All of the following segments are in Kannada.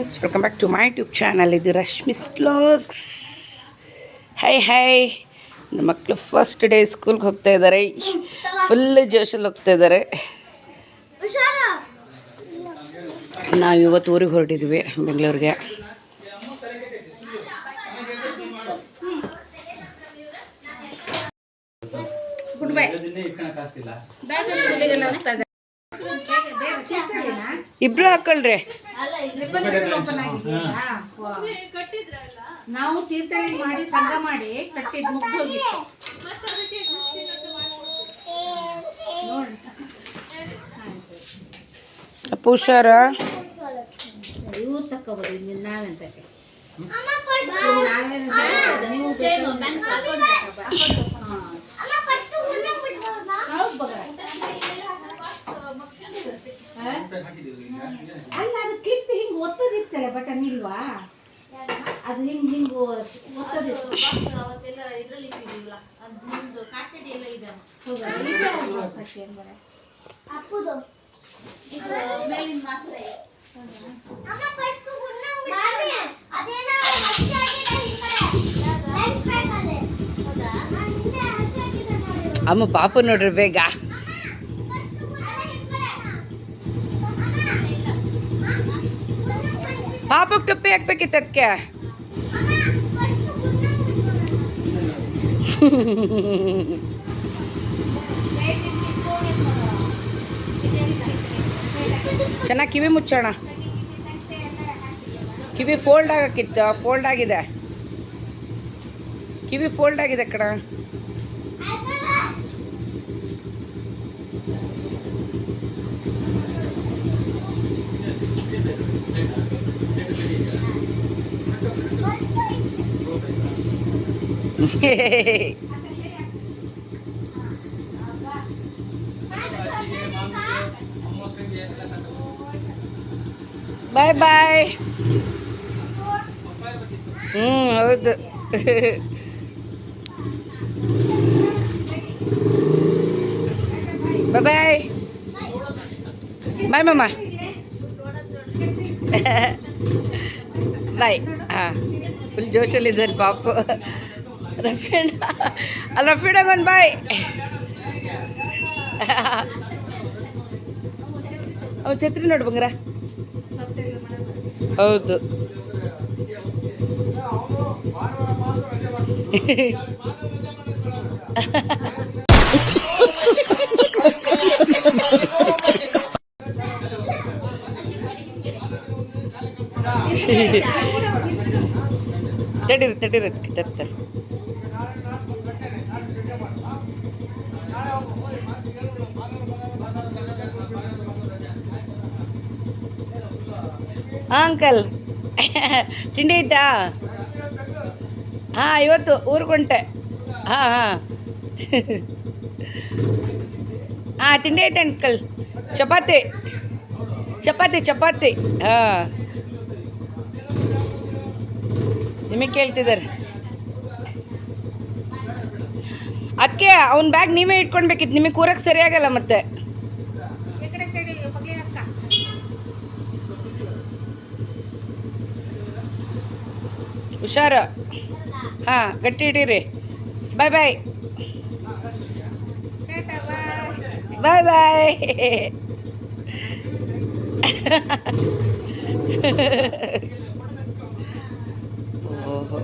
Friends, welcome back to my YouTube channel. ಇದು ರಶ್ಮಿಸ್ ವ್ಲಾಗ್ಸ್. ಹಾಯ್. ನಮ್ಮ ಮಕ್ಕಳು ಫಸ್ಟ್ ಡೇ ಸ್ಕೂಲ್ಗೆ ಹೋಗ್ತಾ ಇದ್ದಾರೆ. ಫುಲ್ ಜೋಶಲ್ಲಿ ಹೋಗ್ತಾ ಇದ್ದಾರೆ. ನಾವು ಇವತ್ತು ಊರಿಗೆ ಹೊರಟಿದ್ವಿ, ಬೆಂಗಳೂರಿಗೆ. ಇಬ್ರು ಹಾಕೊಳ್ರಿ. ನಾವು ತೀರ್ಥಹಳ್ಳಿ ಮಾಡಿ ಸಂಘ ಮಾಡಿ ಕಟ್ಟಿದ್ ಮುಗ್ದೋಗಿತ್ತು. ಅಪ್ಪ ಹುಷಾರ. ಇವ್ರು ತಕ್ಕೋಬೋದು, ನಾವೆಂತಕ್ಕೆ ಅಲ್ಲ, ಅದು ಕ್ಲಿಪ್ ಹಿಂಗ್ ಒತ್ತದಿತ್ತಲ್ಲ, ಬಟನ್ ಇಲ್ವಾ? ಅದು ಹಿಂಗ್ ಒತ್ತದಿತ್ತು. ಅಮ್ಮ ಪಾಪ ನೋಡ್ರಿ ಬೇಗ. ಪಾಪಕ್ಕೆ ಟೊಪ್ಪಿ ಹಾಕ್ಬೇಕಿತ್ತು ಅದಕ್ಕೆ. ಚೆನ್ನಾಗಿ ಕಿವಿ ಮುಚ್ಚೋಣ. ಕಿವಿ ಫೋಲ್ಡ್ ಆಗಕ್ಕಿತ್ತು, ಫೋಲ್ಡ್ ಆಗಿದೆ. ಕಿವಿ ಫೋಲ್ಡ್ ಆಗಿದೆ ಕಣ. ಬಾಯ್ ಬಾಯ್. ಹೌದು. ಬಾಯ್ ಬಾಯ್. ಬಾಯ್ ಮಮ್ಮ. ಬಾಯ್. ಹಾಂ, ಫುಲ್ ಜೋಶಲ್ಲಿದ್ದಾನೆ ಪಾಪು. ರಫೀಣ ಅಲ್ಲ, ರಫೀಣಗೊಂದು ಬಾಯ್. ಅವ್ ಛತ್ರಿ ನೋಡು ಬಂಗ್ರ. ಹೌದು. ತಡೀರಿ ತರ್ತಾರೆ. ಹಾಂ ಅಂಕಲ್, ತಿಂಡಿ ಆಯ್ತಾ? ಹಾಂ, ಇವತ್ತು ಊರ್ಗೊಂಟೆ. ಹಾಂ, ತಿಂಡಿ ಆಯ್ತಾ ಅಂಕಲ್? ಚಪಾತಿ. ಹಾಂ, ನಿಮಗೆ ಕೇಳ್ತಿದ್ದಾರೆ. ಅದಕ್ಕೆ ಅವ್ನ ಬ್ಯಾಗ್ ನೀವೇ ಇಟ್ಕೊಳ್ಬೇಕಿತ್ತು, ನಿಮಗೆ ಕೂರಕ್ಕೆ ಸರಿಯಾಗಲ್ಲ ಮತ್ತೆ. ಹುಷಾರು. ಹಾಂ, ಗಟ್ಟಿ ಇಡೀರಿ. ಬಾಯ್ ಬಾಯ್. ಬಾಯ್ ಬಾಯ್. ಓಹೋ,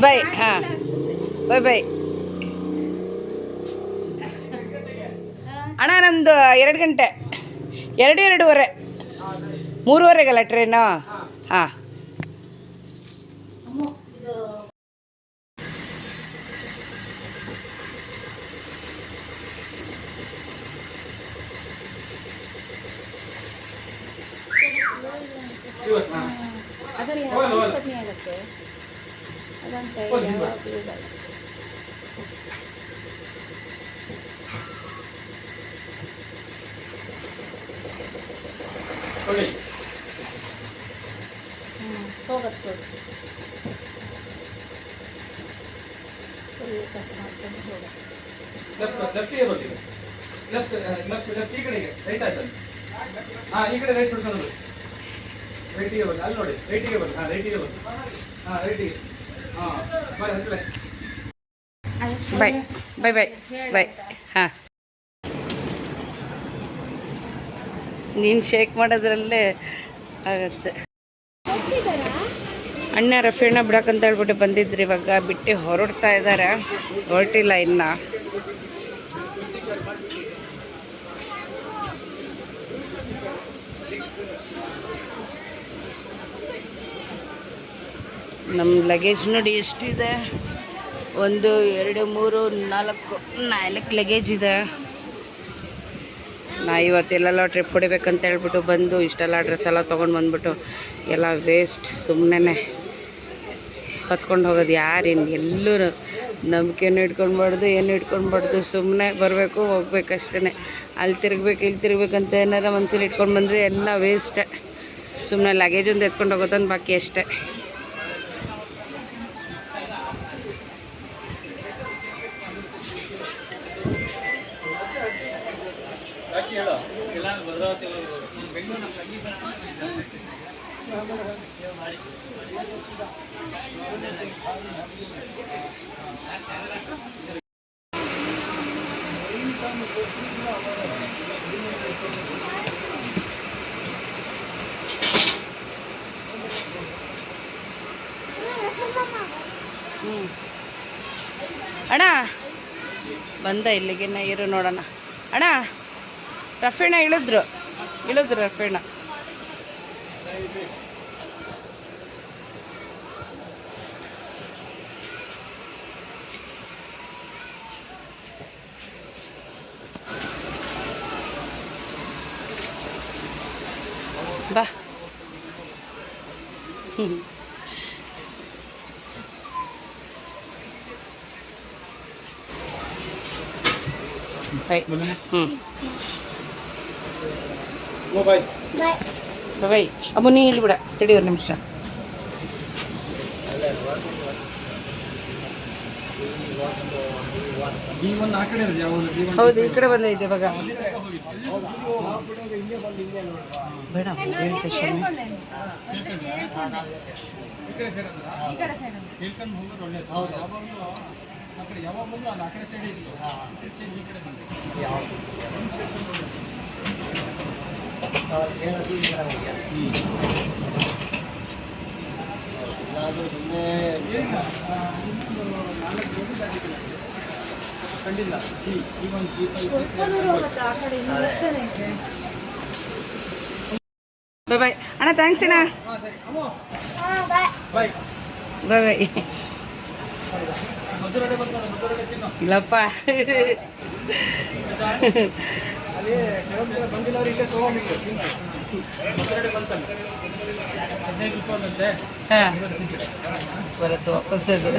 ಬಾಯ್. ಹಾಂ, ಬಾಯ್ ಬಾಯ್. ಅಣ್ಣ, ನಮ್ಮದು 2 ಗಂಟೆ, 2:30, 3:30ಗಲ್ಲ ಟ್ರೈನು. ಹಾಂ, ಅದರಲ್ಲಿ ಕಮ್ಮಿ ಆಗುತ್ತೆ ಅದಂತ ಹೋಗತ್ತೆ. ಲೆಫ್ಟಿಗೆ ಬರಲಿ, ಲೆಫ್ಟ್ ಲೆಫ್ಟ್ ಲೆಫ್ಟ್ ಈ ಕಡೆಗೆ ರೈಟ್ ಆಯ್ತಲ್ಲ. ಹಾಂ ಈ ಕಡೆ ರೈಟ್ ಬಿಡ್ಕೊಂಡು ರೈಟಿಗೆ ಬರಲಿ, ಅಲ್ಲಿ ನೋಡಿ ರೈಟಿಗೆ ಬರಲಿ. ಹಾಂ ರೈಟಿಗೆ ಬರಲಿ, ಹಾಂ ರೈಟಿಗೆ. ಹಾಂ ಬಾಯ್ ಹತ್ತಿರ ಬಾಯ್ ಬಾಯ್ ಬಾಯ್ ಬಾಯ್. ಹಾಂ, ನೀನು ಶೇಕ್ ಮಾಡೋದ್ರಲ್ಲೇ ಆಗತ್ತೆ. ಅಣ್ಣ ರಫೀಣ ಬಿಡಕ್ಕಂತ ಹೇಳ್ಬಿಟ್ಟು ಬಂದಿದ್ರು, ಇವಾಗ ಬಿಟ್ಟು ಹೊರಡ್ತಾ ಇದ್ದಾರೆ, ಹೊರಟಿಲ್ಲ ಇನ್ನು. ನಮ್ಮ ಲಗೇಜ್ ನೋಡಿ ಎಷ್ಟಿದೆ, 1 2 3 4 ಲಗೇಜ್ ಇದೆ. ನಾ ಇವತ್ತೆಲ್ಲೆಲ್ಲ ಟ್ರಿಪ್ ಹೊಡಿಬೇಕಂತ ಹೇಳ್ಬಿಟ್ಟು ಬಂದು ಇಷ್ಟೆಲ್ಲ ಡ್ರೆಸ್ ಎಲ್ಲ ತೊಗೊಂಡು ಬಂದ್ಬಿಟ್ಟು ಎಲ್ಲ ವೇಸ್ಟ್. ಸುಮ್ಮನೆ ಹೊತ್ಕೊಂಡು ಹೋಗೋದು ಯಾರೇನು, ಎಲ್ಲೂ ನಂಬಿಕೆನೂ ಇಟ್ಕೊಳ್ಬಾರ್ದು, ಏನು ಇಟ್ಕೊಳ್ಬಾರ್ದು. ಸುಮ್ಮನೆ ಬರಬೇಕು ಹೋಗ್ಬೇಕಷ್ಟೇ. ಅಲ್ಲಿ ತಿರುಗ್ಬೇಕು ಇಲ್ಲಿ ತಿರುಗ್ಬೇಕಂತ ಏನಾರ ಮನ್ಸಲ್ಲಿ ಇಟ್ಕೊಂಡು ಬಂದರೆ ಎಲ್ಲ ವೇಸ್ಟೇ. ಸುಮ್ಮನೆ ಲಗೇಜ್ ಒಂದು ಎತ್ಕೊಂಡು ಹೋಗೋದನ್ನು ಬಾಕಿ ಅಷ್ಟೇ. ಅಣ್ಣ ಬಂದ ಇಲ್ಲಿಗೆ ಇರು ನೋಡೋಣ. ಅಣ್ಣ ರಫೀಣ ಇಳಿದ್ರು ರಫೀಣ. ಬಾ. ಬಾಯ್. ಬಾಯ್ ಬಾಯ್. ಅಮ್ಮ ನೀ ಹೇಳಿಬಿಡ, ತಡಿ ಒಂದು ನಿಮಿಷ. ಹೌದು, ಈ ಕಡೆ ಬಂದೈತೆ ಇವಾಗ. ಬೇಡ ಹೇಳ್ತೆ ಶಾಮಿ. ಕಂಡಿಲ್ಲ. ಬಾಯ್ ಬಾಯ್ ಅಣ್ಣ, ಥ್ಯಾಂಕ್ಸ್ ಅಣ್ಣ. ಬಾಯ್ ಬಾಯ್ ಬಾಯ್. ಇಲ್ಲಪ್ಪ, ಬಂದಿಲ್ಲ ಇಲ್ಲೇ ತಗೊಂಡಿದ್ದು ಬಂತಲ್ಲ 15 ರೂಪಾಯಿ. ಹಾಂ ಬರುತ್ತೆ ವಾಪಸ್ ಅದು.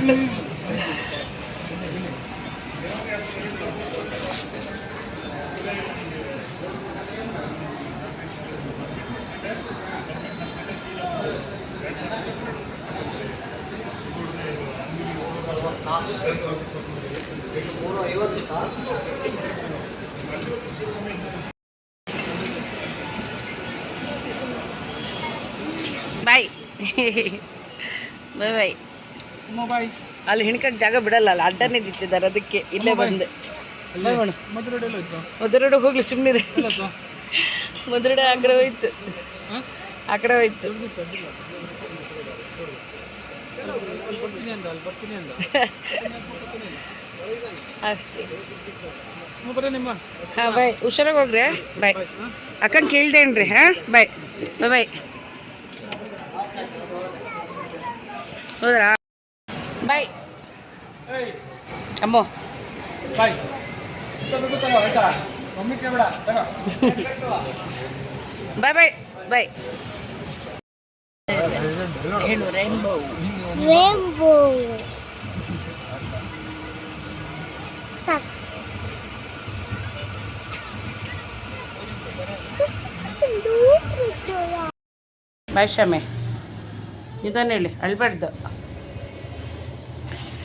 ಬಾಯ್ ಬಾಯ್ ಬಾಯ್. ಬಾಯ್. ಅಲ್ಲಿ ಹಿಣ್ಕಕ್ಕೆ ಜಾಗ ಬಿಡಲ್ಲ, ಅಲ್ಲಿ ಅಡ್ಡನೇ ನಿಂತಿದ್ದಾರೆ, ಅದಕ್ಕೆ ಇಲ್ಲೇ ಬಂದೆ. ಮಧುರಡೆ ಹೋಗ್ಲಿ, ಸುಮ್ಮನೆ ಮಧುರಡೆ ಆ ಕಡೆ ಹೋಯ್ತು, ಆ ಕಡೆ ಹೋಯ್ತು. ಹಾಂ ಬಾಯ್, ಹುಷಾರಾಗಿ ಹೋಗ್ರಿ. ಬಾಯ್. ಅಕ್ಕನ ಕೇಳ್ದೇನ್ರಿ. ಹಾಂ ಬಾಯ್ ಬಾಯ್ ಬಾಯ್. ಹೌದ್ರಾ? ಬಾಯ್ ಅಮ್ಮೋ. ಬಾಯ್. ಬಾಯ್ ಬಾಯ್ ಬಾಯ್. ಹೇಳು ರೈನ್ಬೋ. Rainbow. ಬಾಯ್ ಶಾಮೆ, ನಿಧಾನ ಹೇಳಿ, ಅಳ್ಬಾರ್ದು.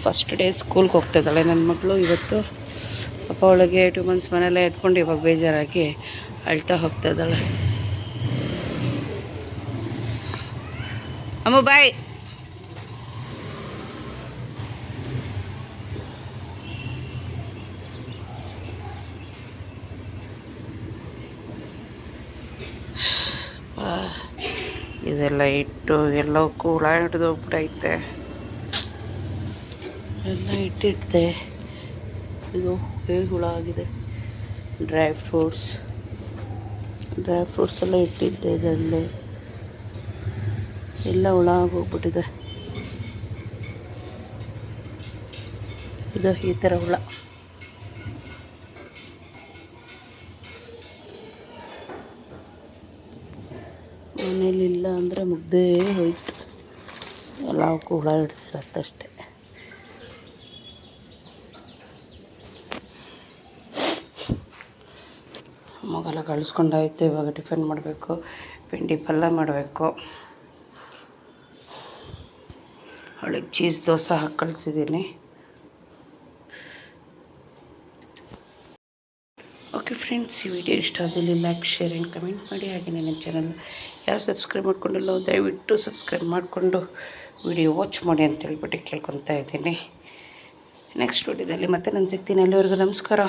ಫಸ್ಟ್ ಡೇ ಸ್ಕೂಲ್ಗೆ ಹೋಗ್ತಾಯಿದ್ದಾಳೆ ನನ್ನ ಮಗಳು ಇವತ್ತು. ಪಾಪ ಅವಳಿಗೆ 2 months ಮನೆಯಲ್ಲೇ ಎತ್ಕೊಂಡು ಇವಾಗ ಬೇಜಾರಾಗಿ ಅಳ್ತಾ ಹೋಗ್ತಾಯಿದ್ದಾಳೆ. ಅಮ್ಮ ಬಾಯ್. ಇದೆಲ್ಲ ಇಟ್ಟು ಎಲ್ಲವಕ್ಕೂ ಹುಳ ಹಿಡಿದು ಹೋಗ್ಬಿಟ್ಟೈತೆ. ಎಲ್ಲ ಇಟ್ಟಿಟ್ಟೆ, ಇದು ಹೇಗೆ ಹುಳ ಆಗಿದೆ. ಡ್ರೈ ಫ್ರೂಟ್ಸ್ ಎಲ್ಲ ಇಟ್ಟಿದ್ದೆ, ಇದರಲ್ಲೇ ಎಲ್ಲ ಹುಳ ಆಗೋಗ್ಬಿಟ್ಟಿದೆ. ಇದು ಈ ಥರ ಹುಳ. ಮನೇಲಿಲ್ಲ ಅಂದರೆ ಮುಗ್ದೇ ಹೋಯ್ತು. ಎಲ್ಲವಕ್ಕೂ ಹುಳ ಹಿಡ್ದಿರತ್ತಷ್ಟೆ. ಮಗೆಲ್ಲ ಕಳಿಸ್ಕೊಂಡಾಯ್ತು. ಇವಾಗ ಟಿಫನ್ ಮಾಡಬೇಕು, ಪಿಂಡಿ ಪಲ್ಯ ಮಾಡಬೇಕು. ಅವಳಿಗೆ ಚೀಸ್ ದೋಸೆ ಹಾಕಿ ಕಳಿಸಿದ್ದೀನಿ. ಓಕೆ ಫ್ರೆಂಡ್ಸ್, ಈ ವಿಡಿಯೋ ಇಷ್ಟ ಆದಲ್ಲಿ ಲೈಕ್, ಶೇರ್ ಆ್ಯಂಡ್ ಕಮೆಂಟ್ ಮಾಡಿ. ಹಾಗೆ ನನ್ನ ಚಾನಲ್ ಯಾರು ಸಬ್ಸ್ಕ್ರೈಬ್ ಮಾಡ್ಕೊಂಡಿಲ್ಲ ದಯವಿಟ್ಟು ಸಬ್ಸ್ಕ್ರೈಬ್ ಮಾಡಿಕೊಂಡು ವಿಡಿಯೋ ವಾಚ್ ಮಾಡಿ ಅಂತ ಹೇಳ್ಬಿಟ್ಟು ಕೇಳ್ಕೊತಾ ಇದ್ದೀನಿ. ನೆಕ್ಸ್ಟ್ ವಿಡಿಯೋದಲ್ಲಿ ಮತ್ತೆ ನಾನು ಸಿಗ್ತೀನಿ. ಅಲ್ಲಿವರೆಗೂ ನಮಸ್ಕಾರ.